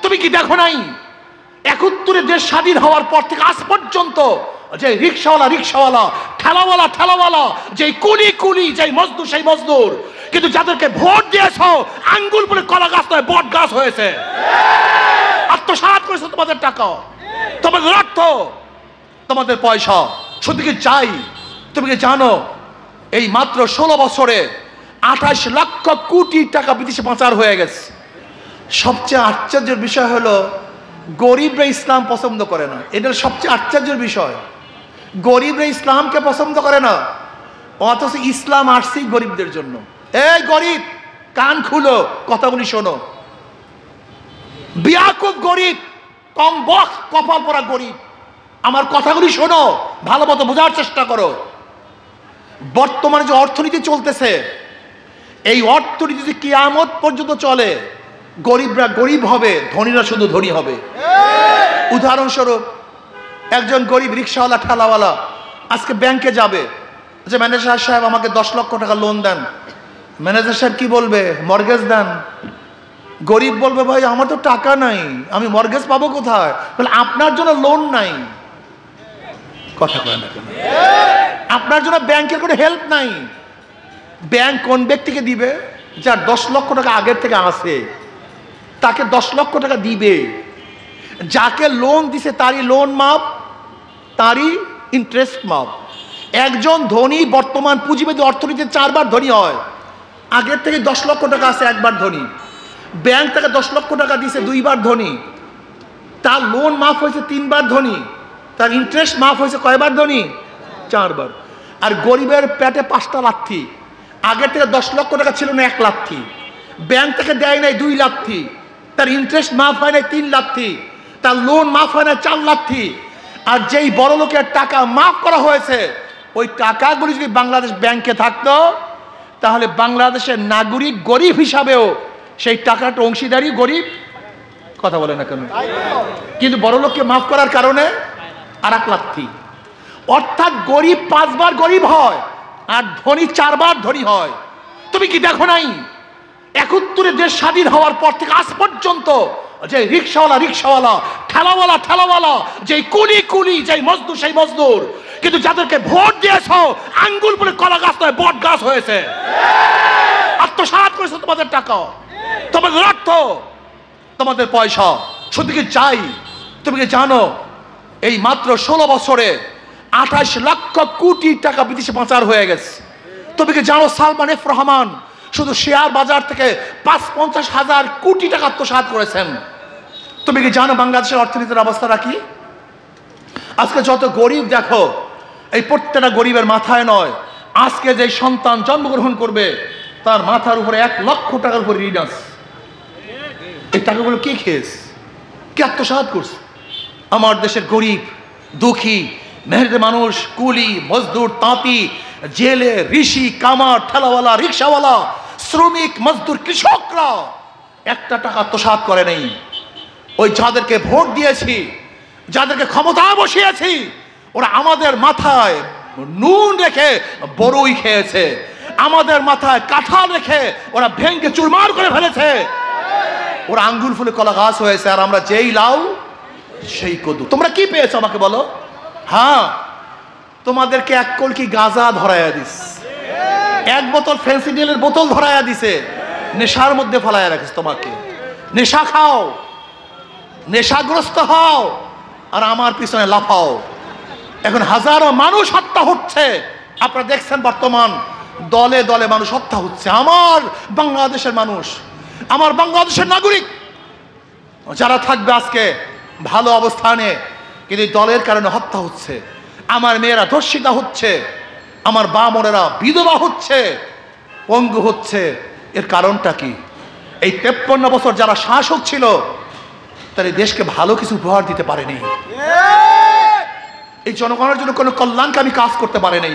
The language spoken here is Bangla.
তুমি কি দেখো নাই ৭১ দেশ স্বাধীন হওয়ার পর থেকে আজ পর্যন্ত যে রিক্সাওয়ালা ঠেলাওয়ালা যে কুলি যে মজদুর সেই মজদুর, কিন্তু যাদেরকে ভোট দিয়েছ আঙ্গুল বলে কলা গাছ নয় বট গাছ হয়েছে। আত্মসাৎ করেছে তোমাদের টাকা, তোমাদের অর্থ, তোমাদের পয়সা। শুধু কি চাই, তুমি কি জানো এই মাত্র ১৬ বছরে ২৮ লক্ষ কোটি টাকা বিদেশে পাচার হয়ে গেছে। সবচেয়ে আশ্চর্যের বিষয় হলো গরিবরা ইসলাম পছন্দ করে না। এটা সবচেয়ে আশ্চর্যের বিষয়, গরিবরা ইসলামকে পছন্দ করে না, অথচ ইসলাম আসছে গরিবদের জন্য। এই গরিব কান খুলো, কথাগুলি শোনো। বিয়াকুব গরিব, কম বক কপাল পরা গরিব, আমার কথাগুলি শোনো, ভালো মতো বোঝার চেষ্টা করো। বর্তমানে যে অর্থনীতি চলতেছে, এই অর্থনীতি যদি কিয়ামত পর্যন্ত চলে, গরিবরা গরিব হবে, ধনীরা শুধু ধনী হবে। উদাহরণস্বরূপ একজন গরিব রিক্সাওয়ালা ঠেলাওয়ালা আজকে ব্যাংকে যাবে, যে ম্যানেজার সাহেব আমাকে 10 লক্ষ টাকা লোন দেন। ম্যানেজার সাহেব কি বলবে? মর্গেজ দেন। গরিব বলবে ভাই আমার তো টাকা নাই, আমি মর্গেজ পাবো কোথায়? বলে আপনার জন্য লোন নাই। কথা বলেন না কেন? আপনার জন্য ব্যাংকের কোনো হেল্প নাই। ব্যাংক কোন ব্যক্তিকে দিবে? যার 10 লক্ষ টাকা আগের থেকে আসে, তাকে 10 লক্ষ টাকা দিবে। যাকে লোন দিছে তারই লোন মাপ, তারই ইন্টারেস্ট মাপ। একজন ধনী বর্তমান পুঁজিবাদী অর্থনীতিতে 4 বার ধনী হয়। আগের থেকে 10 লক্ষ টাকা আছে, 1 বার ধনী। ব্যাংক তাকে 10 লক্ষ টাকা দিছে, 2 বার ধনী। তার লোন মাফ হয়েছে 3 বার ধনী। তার ইন্টারেস্ট মাফ হয়েছে কয়বার ধনী? 4 বার। আর গরিবের পেটে 5টা লাথি। আগের থেকে 10 লক্ষ টাকা ছিল না, 1 লাথি। ব্যাংক থেকে দেয় নাই 2 লাথি। তার ইন্টারেস্ট মাফ হয় নাই 3 লাথি। তার লোন মাফ হয় না 4 লাথি। আর যেই বড় লোকের টাকা মাফ করা হয়েছে, ওই টাকাগুলি যদি বাংলাদেশ ব্যাংকে থাকতো, তাহলে বাংলাদেশের নাগরিক গরিব হিসাবেও সেই টাকাটা অংশীদারি গরিব। কথা বলে না কেন? কিন্তু বড় লোককে মাফ করার কারণে আর 1 লাথি। অর্থাৎ গরিব 5 বার গরিব হয়, আর ধনী 4 বার ধনী হয়। তুমি কি দেখো নাই ৭১ দেশ স্বাধীন হওয়ার পর থেকে আজ পর্যন্ত যে রিক্সাওয়ালা ঠেলাওয়ালা যে কুলি যে মজদুর সেই মজদুর, কিন্তু যাদেরকে ভোট দিয়েছ আঙ্গুল বলে কলা গাছ নয় বট গাছ হয়েছে। আত্মসাৎ করেছে তোমাদের টাকা, তোমাদের অর্থ, তোমাদের পয়সা। শুধু কি চাই, তুমি কি জানো এই মাত্র ১৬ বছরে ২৮ লক্ষ কোটি টাকা বিদেশে পাচার হয়ে গেছে। তুমি কি জানো সালমান এফ রহমান শুধু শেয়ার বাজার থেকে ৫-৫০ হাজার কোটি টাকা আত্মসাৎ করেছেন? তুমি কি জানো বাংলাদেশের অর্থনীতির অবস্থাটা কি? আজকে যত গরিব দেখো, এই প্রত্যেকটা গরিবের মাথায় নয়, আজকে যে সন্তান জন্মগ্রহণ করবে তার মাথার উপরে 1 লক্ষ টাকার উপরে ঋণ আছে। এই টাকাগুলো কে খেয়েছে, কে আত্মসাৎ করছে? আমার দেশের গরিব, দুঃখী, মেহনতি মানুষ, কুলি, মজদুর, তাঁতি, জেলে, ঋষি, কামার, ঠেলাওয়ালা, রিক্সাওয়ালা, শ্রমিক, মজদুর, কৃষকরা একটা টাকা আত্মসাৎ করে নেই। ওই যাদেরকে ভোট দিয়েছি, যাদেরকে ক্ষমতা বসিয়েছি, ওরা আমাদের মাথায় নুন রেখে বড়ই খেয়েছে, আমাদের মাথায় কাঁঠাল রেখে ওরা ভেঙে চুরমার করে ফেলেছে। ওরা আঙ্গুল ফুলে কলা গাছ হয়েছে, আর আমরা যেই লাউ সেই কদু। তোমরা কি পেয়েছো আমাকে বলো? হ্যাঁ, তোমাদেরকে 1 কলকি গাঁজা ধরাইয়া দিস, 1 বোতল ফেন্সিডিলের বোতল ধরাইয়া দিছে, নেশার মধ্যে ফলাইয়া রাখিস। তোমাকে নেশা খাও, নেশাগ্রস্ত হও, আর আমার পিছনে লাফাও। এখন হাজারো মানুষ হত্যা হচ্ছে, আপনারা দেখছেন বর্তমান দলে দলে মানুষ হত্যা হচ্ছে। আমার বাংলাদেশের মানুষ, আমার বাংলাদেশের নাগরিক যারা থাকবে আজকে ভালো অবস্থানে, কিন্তু দলের কারণে হত্যা হচ্ছে। আমার মেয়েরা ধর্ষিতা হচ্ছে, আমার বামনেরা বিধবা হচ্ছে, পঙ্গু হচ্ছে। এর কারণটা কি? এই 53 বছর যারা শাসক ছিল, তারা দেশকে ভালো কিছু উপহার দিতে পারেনি, এই জনগণের জন্য কোনো কল্যাণকামী কাজ করতে পারেনি।